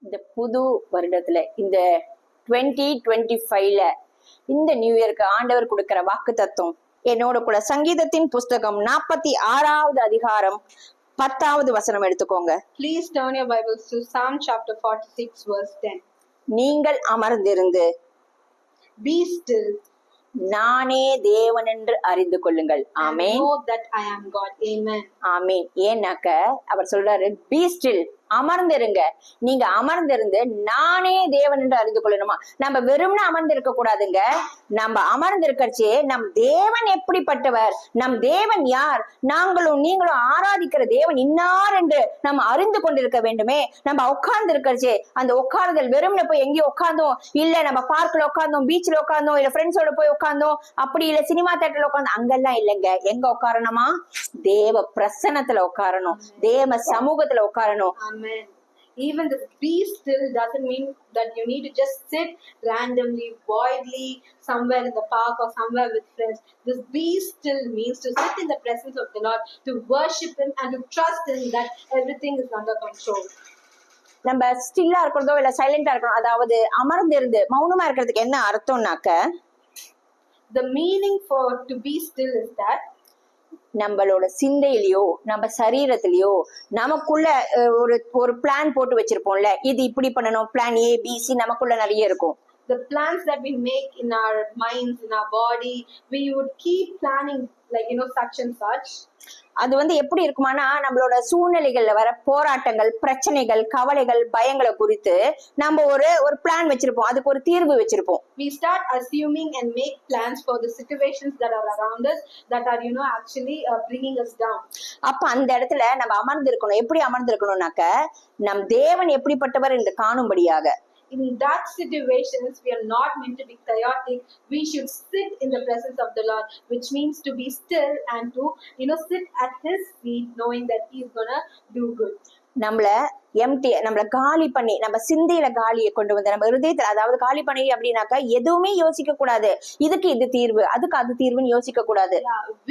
இந்த புது வருடத்துல இந்த 2025ல இந்த நியூ இயருக்கு ஆண்டவர் கொடுக்கிற வாக்கு தத்துவம் என்னோட கூட சங்கீதத்தின் புஸ்தகம் 46வது அதிகாரம் 10வது வசனம் எடுத்துக்கோங்க. Please turn your Bibles to Psalm chapter 46 verse 10. நீங்கள் அமர்ந்திருந்து Be still. நானே தேவன் என்று அறிந்து கொள்ளுங்கள். ஆமென். Know that I am God. Amen. ஆமென். ஏன்னாக்க அவர் சொல்றாரு பி ஸ்டில், அமர்ந்திருங்க. நீங்க அமர்ந்திருந்து நானே தேவன் என்று அறிந்து கொள்ளணுமா. நம்ம வெறும்னு அமர்ந்திருக்க கூடாதுங்க. நம்ம அமர்ந்திருக்கச்சே நம் தேவன் எப்படிப்பட்டவர், நம் தேவன் யார், நாங்களும் நீங்களும் ஆராதிக்கிற தேவன் இன்னார் என்று நம்ம அறிந்து கொண்டிருக்க வேண்டுமே. நம்ம உட்கார்ந்து இருக்கச்சே அந்த உட்கார்தல் வெறும்னு போய் எங்கேயும் உட்கார்ந்தோம் இல்ல, நம்ம பார்க்ல உட்கார்ந்தோம், பீச்ல உட்கார்ந்தோம், இல்ல ஃப்ரெண்ட்ஸோட போய் உட்கார்ந்தோம், அப்படி இல்ல சினிமா தியேட்டர்ல உட்கார்ந்தோம், அங்கெல்லாம் இல்லைங்க. எங்க உட்காரணுமா, தேவ பிரசன்னத்துல உட்காரணும், தேவ சமூகத்துல உட்காரணும். Amen. Even this be still doesn't mean that you need to just sit randomly, voidly, somewhere in the park or somewhere with friends. This be still means to sit in the presence of the Lord, to worship Him and to trust Him that everything is under control. நம்ம ஸ்டில்லா இருக்கிறதோ இல்ல சைலண்டா இருக்கணும், அதாவது அமர்ந்திருந்து மௌனமா இருக்கிறதுக்கு என்ன அர்த்தம்னாக்க, the meaning for to be still is that நம்மளோட சிந்தையிலயோ நம்ம சரீரத்திலயோ நமக்குள்ள ஒரு பிளான் போட்டு வச்சிருப்போம்ல, இது இப்படி பண்ணணும், பிளான் ஏ பி சி நமக்குள்ள நிறைய இருக்கும். The plans that we make in our minds, in our body, we would keep planning like such and such. அது எப்படி இருக்குமானா, நம்மளோட சூழ்நிலைகள்ல வர போராட்டங்கள், பிரச்சனைகள், கவலைகள், பயங்களை குறித்து நம்ம ஒரு பிளான் வச்சிருப்போம், அதுக்கு ஒரு தீர்வு வச்சிருப்போம். We start assuming and make plans for the situations that are around us that are actually bringing us down. அப்ப அந்த இடத்துல நம்ம அமர்ந்திருக்கணும். எப்படி அமர்ந்திருக்கணும்னாக்க, நம் தேவன் எப்படிப்பட்டவர் என்று காணும்படியாக. In that situations, we are not meant to be chaotic. We should sit in the presence of the Lord, which means to be still and to sit at His feet, knowing that He is gonna do good. நம்மள காலி பண்ணி, நம்ம சிந்தையில காலியை கொண்டு வந்து நம்ம ஹிருதயத்துல, அதாவது காலி பண்ணி அப்படின்னாக்கா எதுவுமே யோசிக்க கூடாது, இதுக்கு இது தீர்வு, அதுக்கு அது தீர்வுன்னு யோசிக்க கூடாது.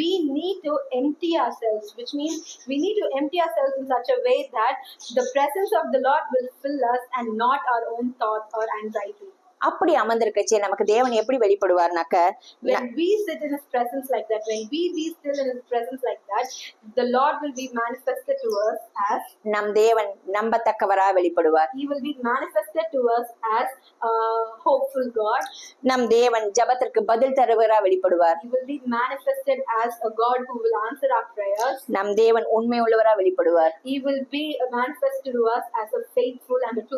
We need to empty ourselves, which means we need to empty ourselves in such a way that the presence of the Lord will fill us and not our own thoughts or anxiety. அப்படி அமர்ந்திருக்கச்சே நமக்கு தேவன் எப்படி வெளிப்படுவார்னாக்க, when we sit in His presence like that, when we be still in His presence like that, the Lord will be manifested to us as நம் தேவன் நம்பத்தக்கவரா வெளிப்படுவார். He will be manifested to us as a hopeful God. நம் தேவன் ஜெபத்திற்கு பதில் தருவரா வெளிப்படுவார். He will be manifested as a God who will answer our prayers. நம் தேவன் உண்மை உள்ளவரா வெளிப்படுவார். He will be manifested to us as a faithful and a